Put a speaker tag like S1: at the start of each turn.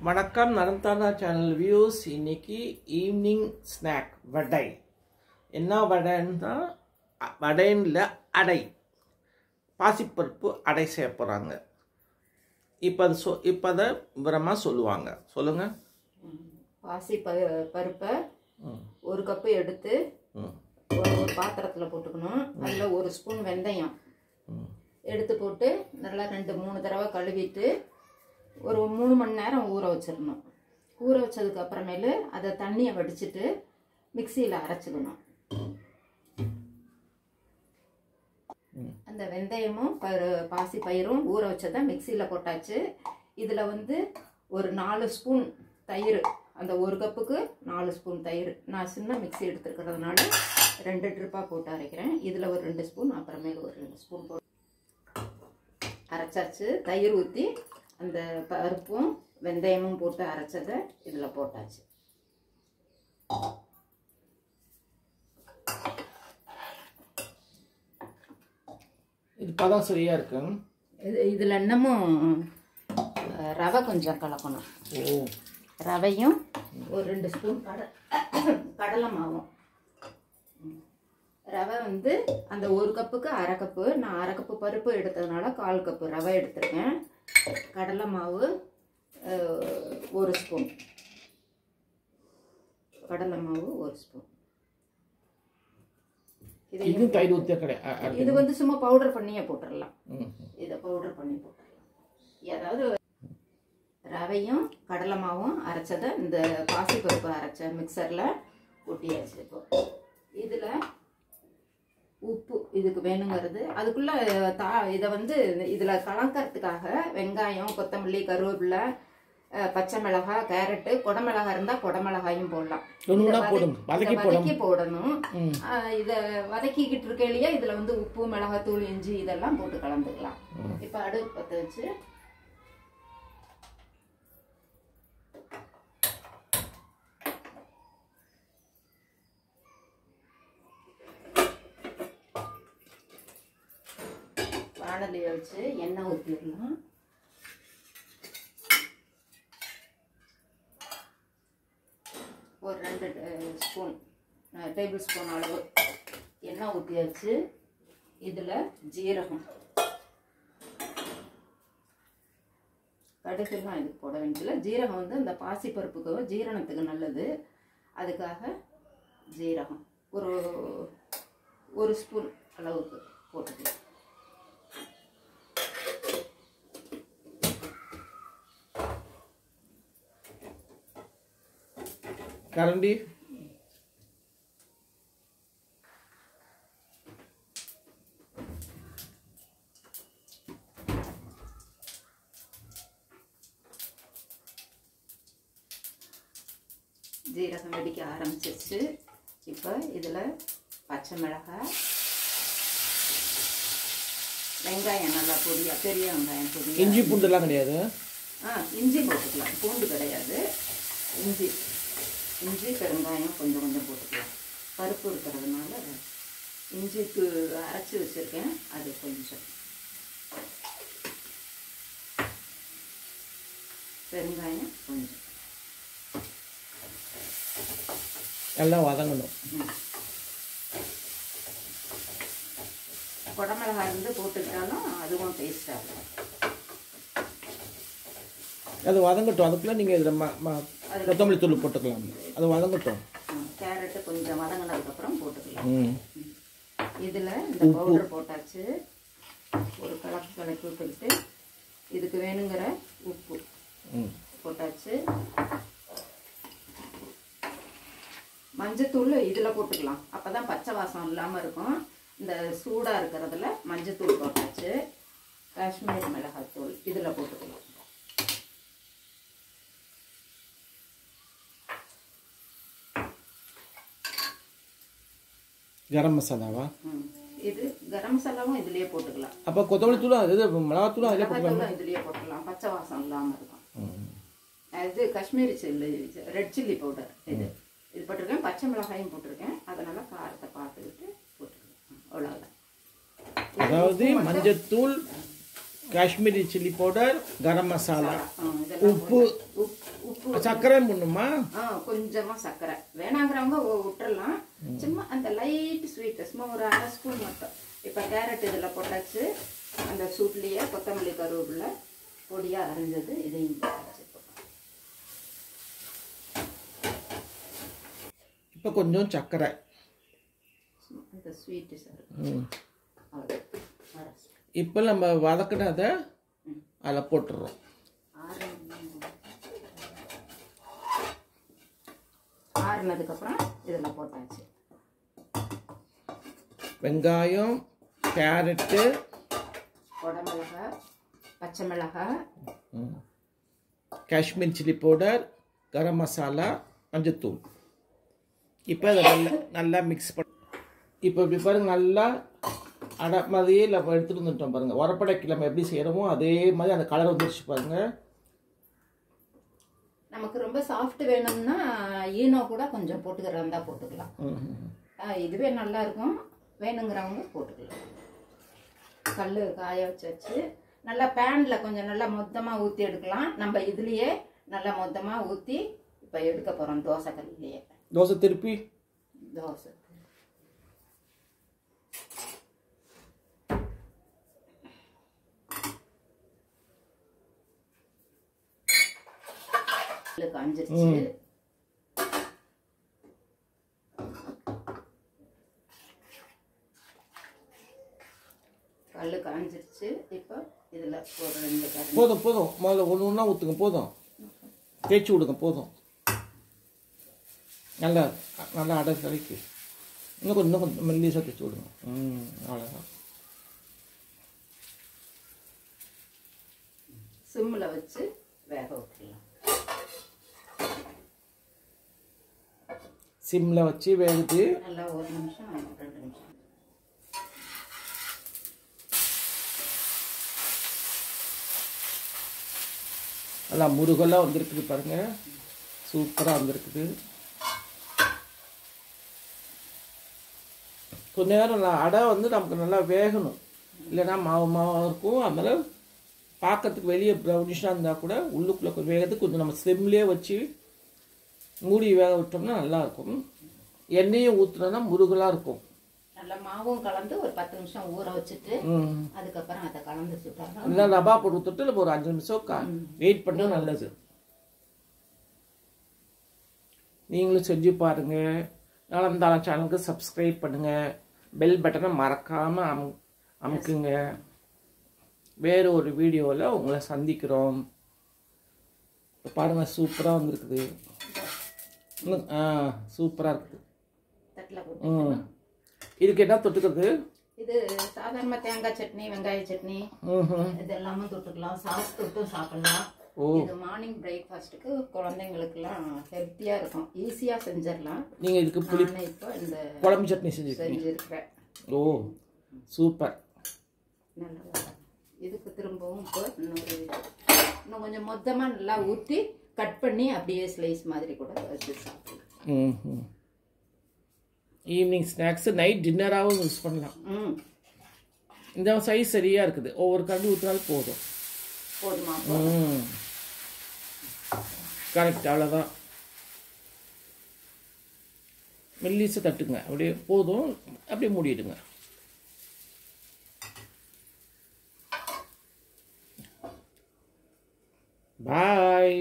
S1: வணக்கம் நரந்தானா channel views. இன்னைக்கு evening snack வடை. என்ன வடைன்னா வடைன்னு இல்லை, அடை, பாசிப்பருப்பு அடை செய்ய போகிறாங்க. இப்போ அதை விவரமாக சொல்லுவாங்க. சொல்லுங்கள்.
S2: பருப்பை ஒரு கப்பு எடுத்து ஒரு பாத்திரத்தில் போட்டுக்கணும். அதில் ஒரு ஸ்பூன் வெந்தயம் எடுத்து போட்டு நல்லா 2-3 தடவை கழுவிட்டு ஒரு 3 மணி நேரம் ஊற வச்சிடணும். ஊற வச்சதுக்கு அப்புறமேலு அதை தண்ணியை வடிச்சிட்டு மிக்சியில் அரைச்சிக்கணும். அந்த வெந்தயமும் பாசி பயிரும் ஊற வச்சதை மிக்சியில் போட்டாச்சு. இதில் ஒரு 4 ஸ்பூன் தயிர், அந்த ஒரு கப்புக்கு 4 ஸ்பூன் தயிர். நான் சின்ன மிக்சி எடுத்துருக்கிறதுனால 2 ட்ரிப்பாக போட்டு அரைக்கிறேன். இதில் ஒரு 2 ஸ்பூன், அப்புறமேல ஒரு 2 ஸ்பூன் போட்டு அரைச்சாச்சு. தயிர் ஊற்றி அந்த பருப்பும் வெந்தயமும் போட்டு அரைச்சதை இதில் போட்டாச்சு.
S1: இது பதம் சரியா இருக்கு.
S2: இதில் இன்னமும் ரவை கொஞ்சம் கலக்கணும். ரவையும் ஒரு 2 ஸ்பூன் கடலை மாவும். ரவை அந்த ஒரு கப்புக்கு அரை கப்பு. நான் அரை கப்பு பருப்பு எடுத்ததுனால 1/4 கப்பு ரவை எடுத்திருக்கேன். கடலை மாவு 1 ஸ்பூன். கடலை மாவு 1 ஸ்பூன். இது சும்மா பவுடர் பண்ணியே போட்டுடலாம். இதை பவுடர் பண்ணி போட்டுடலாம். ஏதாவது ரவையும் கடலை மாவும் அரைச்சதை இந்த பாசி பருப்பு அரைச்ச மிக்சரில் கொட்டியாச்சு. இப்போ இதில் உப்பு இதுக்கு வேணுங்கிறது. அதுக்குள்ள இதை இதில் கலக்கிறதுக்காக வெங்காயம், கொத்தமல்லி, கருவேப்பிலை, பச்சை மிளகாய், கேரட்டு, குடமிளகாய் இருந்தால் குடமிளகாயும் போடலாம். வதக்கி போடணும். இதை வதக்கிக்கிட்டு இருக்கையிலேயே இதில் உப்பு, மிளகாத்தூள், இஞ்சி இதெல்லாம் போட்டு கலந்துக்கலாம். இப்போ அடுப்பு பற்ற வச்சு வானலியை வச்சு எண்ணெய் ஊற்றிடலாம். ஒரு 2 டேபிள் ஸ்பூன் அளவு எண்ணெய் ஊற்றியாச்சு. இதில் ஜீரகம், கடுகுலாம் இதுக்கு போட வேண்டியதில்லை. ஜீரகம் இந்த பாசி பருப்புக்கு ஜீரணத்துக்கு நல்லது. அதுக்காக ஜீரகம் ஒரு ஸ்பூன் அளவுக்கு போட்டுக்கலாம்.
S1: கரண்டி
S2: ஜீரகம் வெடிக்க ஆரம்பிச்சிருச்சு. இப்போ இதில் பச்சை மிளகாய், வெங்காயம் நல்லா பொடியாக, பெரிய வெங்காயம் பொடியாக.
S1: இஞ்சி பூண்டுலாம் கிடையாது.
S2: இஞ்சி போட்டுக்கலாம், பூண்டு கிடையாது. இஞ்சி பெருங்காயம் கொஞ்சம் போட்டுக்கலாம். பருப்பு இருக்கிறதுனால இஞ்சிக்கு அரைச்சி வச்சுருக்கேன், அது கொஞ்சம். பெருங்காயம் கொஞ்சம்.
S1: எல்லாம் வதங்கணும்.
S2: குடமிளகாய் போட்டுக்கிட்டாலும் அதுவும் டேஸ்டாக இருக்கும்.
S1: அது வதங்கட்டும். அதுக்குள்ள நீங்கள் இதில் கொத்தமல்லி தூள் போட்டுக்கலாம். அது வதங்கட்டும்.
S2: கேரட்டு கொஞ்சம் வதங்கினதுக்கப்புறம் போட்டுக்கலாம். இதில் இந்த பவுடர் போட்டாச்சு. ஒரு கலக்கி விட்டுக்கிட்டு இதுக்கு வேணுங்கிற உப்பு போட்டாச்சு. மஞ்சத்தூள் இதில் போட்டுக்கலாம். அப்போ தான் பச்சை வாசம் இல்லாமல் இருக்கும். இந்த சூடாக இருக்கிறதுல மஞ்சத்தூள் போட்டாச்சு. காஷ்மீர் மிளகாய்த்தூள் இதில் போட்டுக்கலாம்.
S1: கரம் மசாலாவா?
S2: இது கரம் மசாலாவும் இதுலயே போட்டுக்கலாம்.
S1: அப்போ கொத்தமல்லி தூளும் இது மிளகாத்தூளும் அதிலே போட்டுக்கலாம்.
S2: இதுலயே போட்டுக்கலாம், பச்சை வாசம் இல்லாமல் இருக்கும். இது Kashmiri chilli, red chilli powder. இது போட்டிருக்கேன். பச்சை மிளகாயும் போட்டிருக்கேன். அதனால காரத்தை பார்த்துக்கிட்டு போட்டுக்கலாம். அவ்வளோதான்.
S1: அதாவது மஞ்சத்தூள், காஷ்மீரி சில்லி பவுடர், கரம் மசாலா, உப்பு,
S2: உப்பு
S1: சர்க்கரை போடணுமா?
S2: கொஞ்சமா சர்க்கரை வேணாங்கிறவங்க விட்டுறலாம். சும்மா அந்த லைட் ஸ்வீட் சும்மா ஒரு 1/2 ஸ்பூன் மட்டும். இப்போ கேரட் இதில் போட்டாச்சு. அந்த சூட்லேயே கொத்தமல்லி கருவேப்பிலை பொடியாக அரைஞ்சது இதையும் போட்டாச்சு.
S1: இப்போ கொஞ்சம் சர்க்கரை
S2: அந்த ஸ்வீட்டு சார்.
S1: இப்போ நம்ம வதக்கினதை அதில் போட்டுடுறோம்.
S2: ஆறுனதுக்கப்புறம் இதில் போட்டாச்சு.
S1: வெங்காயம், கேரட்டு,
S2: குடமிளகாய், பச்சை மிளகாய்,
S1: காஷ்மீர் சில்லி பவுடர், கரம் மசாலா, மஞ்சத்தூள். இப்போ அதை நல்லா மிக்ஸ் பண்ண. இப்போ இப்படி பாருங்கள், நல்லா அடை மாதிரியே நம்ம எடுத்துகிட்டு வந்துட்டோம் பாருங்கள். உரப்படைக்கு நம்ம எப்படி செய்கிறோமோ அதே மாதிரி அந்த கலர் வந்துருச்சு பாருங்கள்.
S2: நமக்கு ரொம்ப சாஃப்ட் வேணும்னா ஈனோ கூட கொஞ்சம் போட்டுக்கிறதா போட்டுக்கலாம். இதுவே நல்லா இருக்கும். வேணுங்கிறவங்க போட்டுக்கலாம். கல் காய வச்சு நல்லா பேனில் கொஞ்சம் நல்லா மொத்தமாக ஊற்றி எடுக்கலாம். நம்ம இதுலேயே நல்லா மொத்தமாக ஊற்றி இப்போ எடுக்க போகிறோம். தோசை கல்லையே
S1: தோசை திருப்பி
S2: தோசை காஞ்சிருச்சு. கல் காஞ்சிருச்சு. இப்போ இதில் ஒரு 2 கரண்டி
S1: போதும். முதல்ல ஒன்று ஒன்றா ஊற்றுங்க. போதும், தேய்ச்சி விடுங்க. போதும். நல்லா அடை கலக்கி இன்னும் கொஞ்சம் மெல்லிசாக தேய்ச்சி விடுங்க. அவ்வளோதான்.
S2: சிம்மில் வச்சு வேக விட்டுலாம்.
S1: சிம்மில் வச்சு வேகுது.
S2: நல்லா 1 நிமிஷம் 2 நிமிஷம்.
S1: நல்லா முருகலாக வந்திருக்குது பாருங்கள். சூப்பராக வந்திருக்குது. கொஞ்ச நேரம் அடை நமக்கு நல்லா வேகணும், இல்லைன்னா மாவாக இருக்கும். அதனால் பார்க்கறதுக்கு வெளியே ப்ரௌனிஷாக இருந்தால் கூட உள்ளுக்குள்ளே வேகிறதுக்கு கொஞ்சம் நம்ம ஸ்லிம்லேயே வச்சு மூடி வேக விட்டோம்னா நல்லாயிருக்கும். எண்ணெயும் ஊற்றுனோன்னா முருகலாக இருக்கும்.
S2: நல்லா மாவும் கலந்து ஒரு 10 நிமிஷம் ஊற வச்சுட்டு அதுக்கப்புறம் அதை கலந்து சுட்டாங்க.
S1: இல்லை ரவா போட்டு ஊற்றுட்டு நம்ம ஒரு 5 நிமிஷம் வெயிட் பண்ணால் நல்லது. நீங்களும் செஞ்சு பாருங்கள். நலம்தானா சேனலுக்கு சப்ஸ்கிரைப் பண்ணுங்கள். பெல் பட்டனை மறக்காமல் அமுக்குங்க. வேறு ஒரு வீடியோவில் உங்களை சந்திக்கிறோம். பாருங்கள், சூப்பராக வந்துருக்குது. சூப்பராக இருக்குது. இதுக்கு என்ன தொட்டுக்கிறது?
S2: இது சாதாரண தேங்காய் சட்னி, வெங்காய சட்னி, இது எல்லாமே தொட்டுக்கலாம். சாஸ் தொட்டும் சாப்பிடலாம். இது மார்னிங் பிரேக்ஃபாஸ்ட்டுக்கு குழந்தைங்களுக்குலாம் ஹெல்த்தியாக இருக்கும். ஈஸியாக செஞ்சிடலாம்.
S1: நீங்கள் இதுக்கு புளி
S2: இப்போ இந்த
S1: குழம்பு சட்னி செஞ்சுருக்கிறேன். ஓ சூப்பர்.
S2: நல்லா இதுக்கு திரும்பவும் இப்போ இன்னும் கொஞ்சம் மொத்தமாக நல்லா ஊற்றி கட் பண்ணி அப்படியே ஸ்லைஸ் மாதிரி கூட வச்சு சாப்பிடலாம்.
S1: ஈவினிங் ஸ்நாக்ஸு, நைட் டின்னராகவும் யூஸ் பண்ணலாம். இந்த சைஸ் சரியாக இருக்குது. ஒவ்வொரு கரண்டி ஊற்றினாலும் போதும்.
S2: போதுமா?
S1: கரெக்ட். அவ்வளோதான். மெல்லிசை தட்டுங்க. அப்படியே போதும். அப்படியே மூடிடுங்க. பாய்.